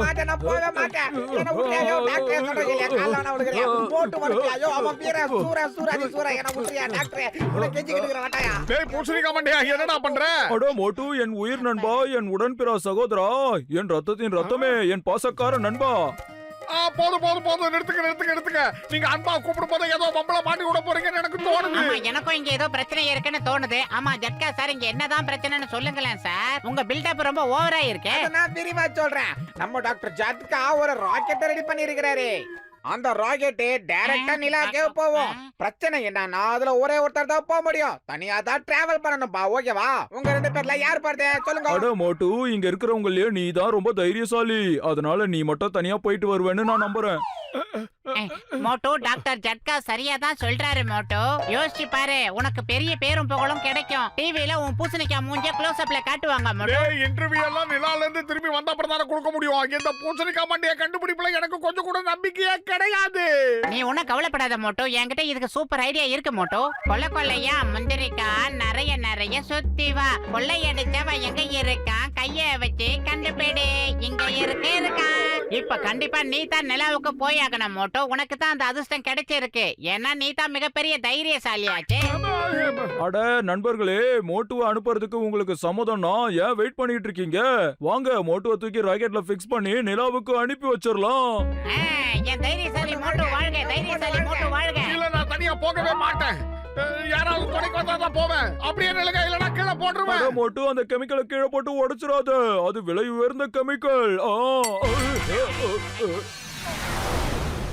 மாட்டேன், நான் போகவே மாட்டேன். என்ன விட்டுறியா? ஐயோ, டாக்டரே சொல்றீங்க இல்லையா? கால்ல வேணா விடுங்கறியா? போட்டு வலிக்குது. ஐயோ, அவன் வீர சூராதி சூரா என்ன விட்டுறியா டாக்டரே? உன்னை கெஞ்சிக்கிட்டு இருக்கிற வாட்டாயா? டேய் பூசணிக்கா மண்டையா, என்னடா பண்ற? அட மோட்டு, என் உயிர் நண்பா, என் உடன்பிறா சகோதரா, என் ரத்தத்தின் ரத்தமே, என் பாசக்கார நண்பா. போதும் நிறுத்துக்க. நீங்க அன்பா கூப்பிடும் போது ஏதோ பம்பள மாட்டி விட போறீங்கன்னு எனக்கு தோணுது. ஆமா, எனக்கும் இங்க ஏதோ பிரச்சனை இருக்குன்னு தோணுது. ஆமா ஜட்கா சார், இங்க என்னதான் பிரச்சனைன்னு சொல்லுங்களேன் சார். உங்க பில்டப் ரொம்ப ஓவரா இருக்கு. நான் விரிவா சொல்றேன். நம்ம டாக்டர் ஜட்கா ஒரு ராக்கெட் ரெடி பண்ணி இருக்கிறாரு. அந்த ராக்கெட் டைரக்டா நிலாக்கே போவோம். பிரச்சனை என்னன்னா அதுல ஒரே ஒருத்தர் தான் போக முடியும். தனியா தான் டிராவல் பண்ணணும்பா. ஓகேவா? உங்க ரெண்டு பேர்ல யார் போறது சொல்லுங்க. அட மோட்டு, இங்க இருக்கிறவங்களே நீ தான் ரொம்ப தைரியசாலி. அதனால நீ மட்டும் தனியா போயிட்டு வருவேன்னு நான் நம்புறேன். மோட்டோ, டாக்டர் ஜட்கா சரியா தான் சொல்றாரு மோட்டோ. யோசிச்சு பாரு, உனக்கு பெரிய பேரும் புகழும் கிடைக்கும். டிவில உன் பூசணிக்கா மூஞ்ச க்ளோஸ் அப்ல காட்டுவாங்க மோட்டோ. டேய் இன்டர்வியூ எல்லாம் நிலால இருந்து திரும்பி வந்த அப்புறம் தான கொடுக்க முடியும். இந்த பூசணிக்கா மண்டைய கண்டுபிடிப்புல எனக்கு கொஞ்சம் கூட நம்பிக்கையே கிடையாது. நீ ஒன்னும் கவலைப்படாத மோட்டோ, என்கிட்ட இதுக்கு சூப்பர் ஐடியா இருக்கு மோட்டோ. கொள்ளையா முந்திரிக்கா நிறைய சுத்தி வா. கொள்ளையடிச்சவன் எங்க இருக்கான், கைய வச்சு கண்டுபிடி. இங்க இருக்கான். இப்ப கண்டிப்பா நீ தான் நிலாவுக்கு போயாகணும் மோட்டோ. உனக்கு தான் அந்த அதிர்ஷ்டம் கிடைச்சிருக்கு. ஏன்னா நீ தான் மிகப்பெரிய தைரியசாலியாச்சு. அட நண்பர்களே, மோட்டுவை அனுப்புறதுக்கு உங்களுக்கு சம்மதம்னா ஏன் வெயிட் பண்ணிட்டு இருக்கீங்க? வாங்க, மோட்டுவை தூக்கி ராக்கெட்ல பிக்ஸ் பண்ணி நிலாவுக்கு அனுப்பி வச்சிடலாம். என் தைரியசாலி மோட்டோ வாழ்க, தைரியசாலி மோட்டோ வாழ்க. இல்ல, நான் தனியா போகவே மாட்டேன். யாராவது துணைக்கு வந்தா தான் போவேன். அப்படியே நிலங்க, இல்லனா கீழே போட்டுருவேன். அட மோட்டு, அந்த கெமிக்கலை கீழே போட்டு உடைச்சிராத. அது விலை உயர்ந்த கெமிக்கல்.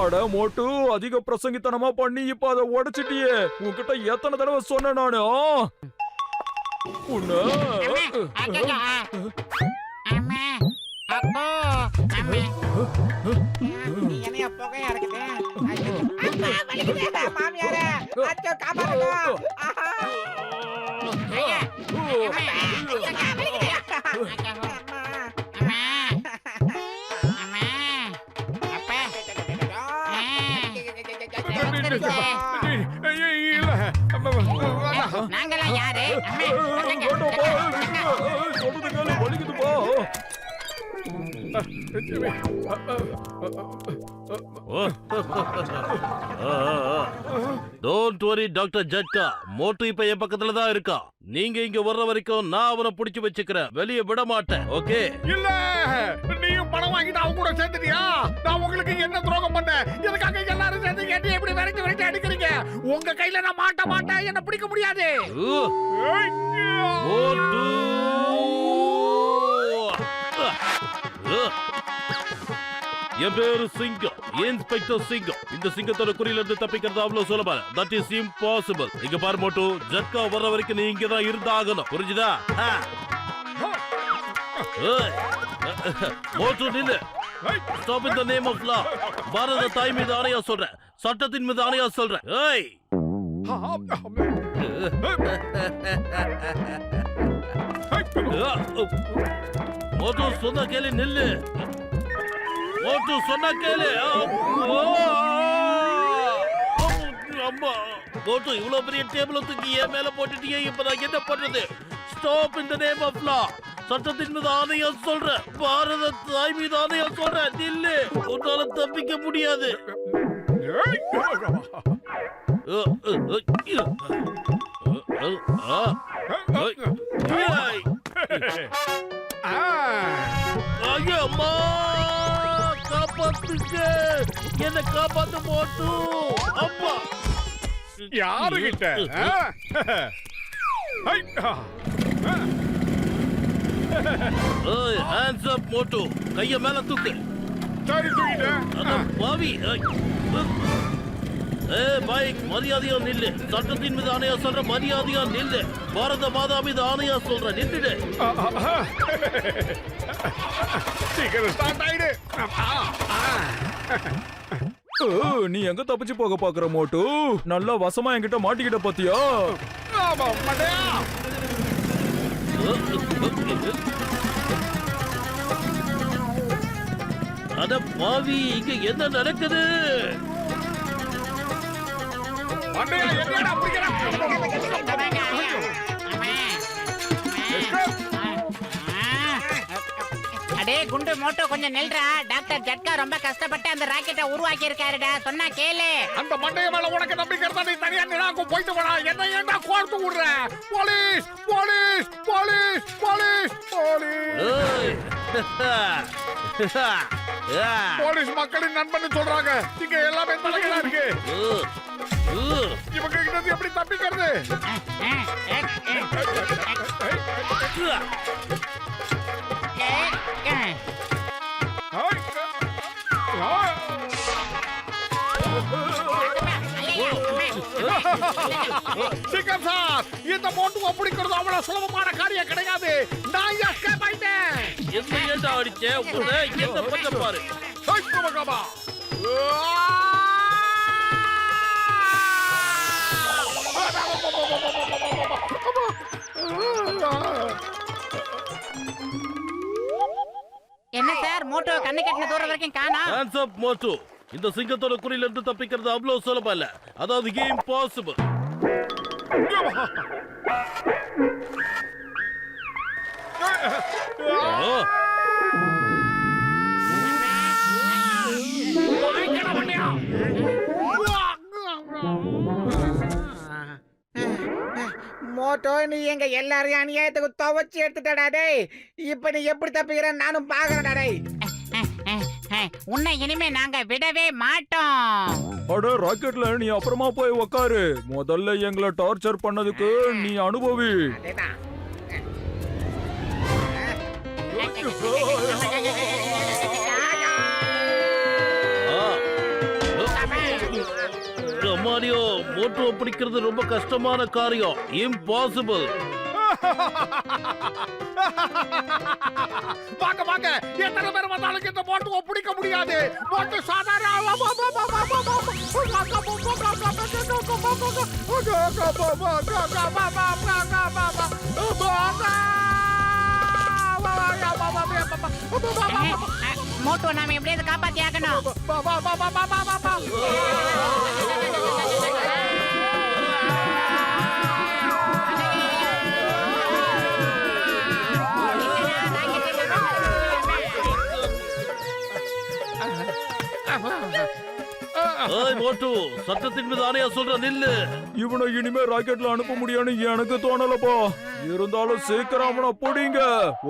அட மோட்டு, அதிக பிரசங்கித்தனமா பண்ணி இப்ப அதை உடைச்சிட்டியே. உன்கிட்ட எத்தனை தடவை சொன்ன நானு? என்னைய புகையா இருக்குது. மாமியாரே, அச்சோ காப்பாத்துங்க. நாங்கெல்லாம் யாரு? வலிக்குதுப்பா. டோன்ட் வரி டாக்டர் ஜட்கா, மோட்டு இப்ப என் பக்கத்துல தான் இருக்கா. நீங்க இங்க வர்ற வரைக்கும் நான் அவனை புடிச்சு வச்சுக்கிறேன். வெளியே விட மாட்டேன். ஓகே? இல்ல, நீயும் பணம் வாங்கிட்டு அவங்க கூட சேர்த்துட்டியா? நான் உங்களுக்கு என்ன துரோகம் பண்ணேன்? எனக்காக எல்லாரும் சேர்ந்து கேட்டு எப்படி விரட்டி அடிக்கிறீங்க? உங்க கையில நான் மாட்டேன். என்ன பிடிக்க முடியாது. மோட்டு என் பேரு சிங்கம், இன்ஸ்பெக்டர் சிங்கம். இந்த சிங்கத்தோட குறியில இருந்து தப்பிக்கிறது அவ்வளவு சுலபம். That is impossible. இங்க பாரு மோட்டு, ஜட்கா வர்ற வரைக்கும் நீ இங்க தான் இருந்தாகணும். புரிஞ்சுதா? மோட்டு நில்லு. Stop in the name of law. பாரத தாய் மீது ஆணையா சொல்றேன், சட்டத்தின் மீது ஆணையா சொல்றேன். ஏய், மோட்டு சொன்ன கேளு, நில்லு. மோட்டு சொன்ன கேளு. அம்மா, மோட்டு இவ்வளவு பெரிய டேபிள் தூக்கி என் மேல போட்டுட்டீங்க. இப்ப நான் என்ன பண்றது? Stop in the name of law. சட்டத்தின் மீது ஆணையா சொல்றேன், பாரத தாய் மீது ஆணையா சொல்றேன், நில்லு. உன்னால தப்பிக்க முடியாது. அம்மா, காப்பாத்துங்க, என்ன காப்பாத்து மோட்டு. அம்மா, யாரு கிட்ட? ஹேண்ட்ஸ் அப் மோட்டு, கைய மேல தூக்கு. சரி, தூக்கிட்டேன். பாவி, பைக் மரியாதையா நில்லு. சட்டத்தின் மீது ஆணையா சொல்ற, மரியாதையா நில்லு. பாரத மாதா மீது ஆணையா சொல்ற, நின்றுடு. சீக்கிரம் ஸ்டார்ட் ஆயிடு. நீ எங்க தப்பிச்சு போக பாக்குற மோட்டு? நல்லா வசமா என்கிட்ட மாட்டிக்கிட்ட பாத்தியா? அட பாவி, இங்க என்ன நடக்குது? அட டேய் குண்டு மோட்டோ கொஞ்சம் நில்றா. டாக்டர் ஜட்கா ரொம்ப கஷ்டப்பட்டு அந்த ராக்கெட்டை உருவாக்கி இருக்காருடா. சொன்னா கேளு. அந்த மண்டைய மேல உனக்கு நம்பிக்கை இருந்தா நீ தனியா நிலாவுக்கு போயிட்டு வரா. என்ன ஏன்டா கோர்த்து விடுற? Police police police police police ஏய். போலீஸ் மக்களின் நண்பன் சொல்றாங்க. இங்க எல்லாமே தலைகளா இருக்கு. இவங்க கிட்ட இருந்து எப்படி தப்பிக்கிறது? சிக்கன் சார், இந்த மோட்டுவை பிடிக்கிறது அவ்வளவு சுலபமான காரியம் கிடையாது. நான் எஸ்கேப் ஆயிட்டேன். என்ன ஏன்டா அடிச்சே? உன்னை என்ன பண்ண பாரு. என்ன சார் மோட்டோ கண்ணு கட்டின தூரம் வரைக்கும் காணோம். Hands up, மோட்டு. இந்த சிங்கத்தோட குறியில இருந்து தப்பிக்கிறது அவ்வளவு சுலபம் இல்ல. அதாவது இம்பாசிபிள். மோட்டோ நீ எங்க எல்லாரையும் அநியாயத்துக்கு துவச்சி எடுத்துட்டடா டேய். இப்ப நீ எப்படி தப்பிக்கிற நானும் பாக்குறேன்டா டேய். உன்னை இனிமே நாங்க விடவே மாட்டோம். அட ராக்கெட்ல நீ அப்புறமா போய் உக்காரு. முதல்ல எங்களை டார்ச்சர் பண்ணதுக்கு நீ அனுபவி. அதேதான். மாரியோ, மோட்டுவை பிடிக்கிறது ரொம்ப கஷ்டமான காரியம். இம்பாசிபிள். வாங்க வாங்க, எத்தனை பேர் வந்தாலும் இந்த மோட்டுவை பிடிக்க முடியாது. மோட்டு சாதாரண மோட்டோ நாம எப்படியாவது காப்பாத்தி ஆகணும். ஏய் மோட்டு, சட்டத்தின் மீது ஆணையா சொல்ற நில்லு. இவனை இனிமே ராக்கெட்ல அனுப்ப முடியும்னு எனக்கு தோணலப்பா. இருந்தாலும் சீக்கிரம் அவனை பிடிங்க.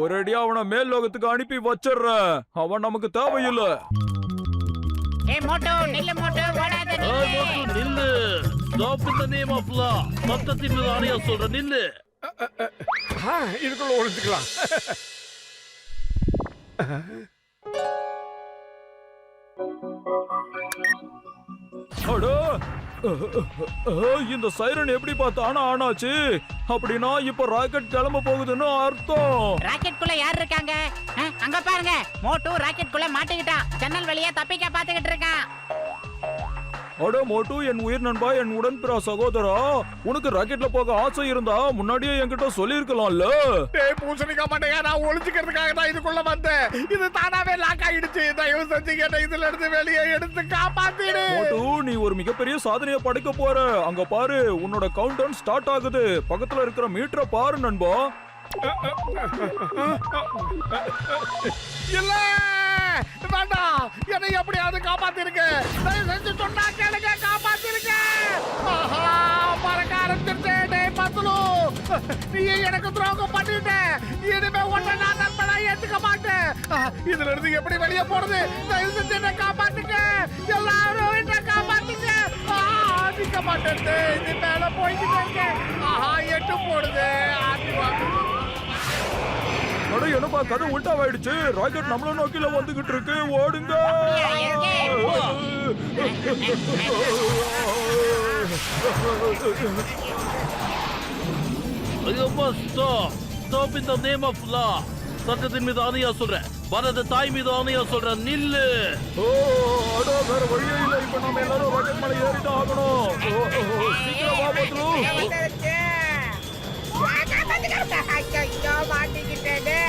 ஒரேடியா அவனை மேல் லோகத்துக்கு அனுப்பி வச்சிடுறேன். அவன் நமக்கு தேவையில்லை. ஏய் மோட்டோ நில்லு, மோட்டோ ஓடாத ஏய் நில்லு. மோட்டு நில்லு. Stop in the name of law. சட்டத்தின் மீது ஆணையா சொல்ற நில்லு. இதுக்குள்ள ஒழிச்சுக்கலாம். அடோ, இந்த சைரன் எப்படி பார்த்தானா ஆனாச்சு? அப்படின்னா இப்ப ராக்கெட் கிளம்ப போகுதுன்னு அர்த்தம். ராக்கெட் குள்ள யார் இருக்காங்க? அங்க பாருங்க, மோட்டோ ராக்கெட் குள்ள மாட்டிக்கிட்டான். ஜன்னல் வழியா தப்பிக்க பாத்துக்கிட்டு இருக்கான். அட மோட்டு, என் உயிர் நண்பா, என் உடன்பிறா சகோதரா, உனக்கு ராக்கெட்ல போக ஆசை இருந்தா முன்னாடியே என்கிட்ட சொல்லிருக்கலாம்ல. டேய் பூசணிக்கா மாட்டேங்க, நான் ஒளிச்சுக்கிறதுக்காக தான் இதுக்குள்ள வந்தேன். இது தானாவே லாக் ஆயிடுச்சு. தயவு செஞ்சு என்ன இதுல இருந்து வெளியே எடுத்து காப்பாத்திடு. மோட்டு, நீ ஒரு மிகப்பெரிய சாதனையை படைக்க போற. அங்க பாரு, உன்னோட கவுண்ட் டவுன் ஸ்டார்ட் ஆகுது. பக்கத்துல இருக்கிற மீட்டரை பாரு நண்பா. இல்ல வேண்டாம், என்னை எப்படியாவது காப்பாத்திருக்க. தயவு செஞ்சு சொன்னா கேளுங்க, காப்பாத்திருக்க. ஆஹா, பறக்க ஆரம்பிச்சிருச்சே. டேய் பத்துலு, நீ எனக்கு துரோகம் பண்ணிட்ட. இனிமே ஒன்றை நான் நண்பனா ஏத்துக்க மாட்டேன். இதுல இருந்து எப்படி வெளியே போறது? தயவு செஞ்சு என்ன காப்பாத்துங்க. எல்லாரும் என்ன காப்பாத்துங்க. நிக்க மாட்டேன். இது மேல போய்கிட்டு இருக்கேன். ஆஹா, எட்டு போடுது. ஆட்டி வாங்க. அட என்னப்பா, கதை உல்டாவாயிடுச்சு. ராக்கெட் நம்மள நோக்கில வந்துகிட்டு இருக்கு. ஓடுங்க. ஐயோப்பா, stop. Stop in the name of law. சட்டத்தின் மீது ஆணையா சொல்றேன். பாரத தாய் மீது ஆணையா சொல்றேன் நில்லு. ஓ, அட வேற வழியே இல்ல. இப்ப நம்ம எல்லாரும் ராக்கெட் மேல ஏறிட்டு ஆகணும். சீக்கிரம் வா பத்ரு. ஐயோ, மாட்டிக்கிட்டேனே.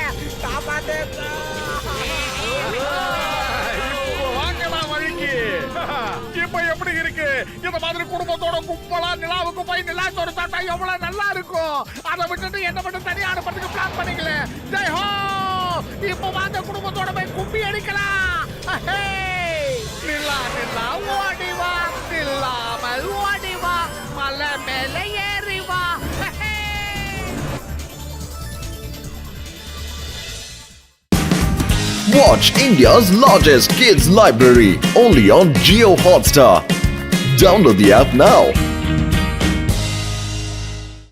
காப்பாத்துங்க. வாங்கலாம் வழிக்கு. இப்ப எப்படி இருக்கு? இந்த மாதிரி குடும்பத்தோட கும்பலா நிலாவுக்கு போய் நிலாத்தோட சாட்டா எவ்வளவு நல்லா இருக்கும். அதை விட்டுட்டு என்ன மட்டும் தனியா அனுப்புறதுக்கு பிளான் பண்ணீங்களே. ஜெய் ஹோ. இப்ப வாங்க குடும்பம் குடும்பத்தோட போய் கும்பி அடிக்கலாம். அஹே! நில்லா நில்லா ஓடி வா, நில்லாமல் ஓடி வா, மலை மேல ஏறி வா. Aahe! Watch India's largest kids library only on Jio Hotstar. Download the app now.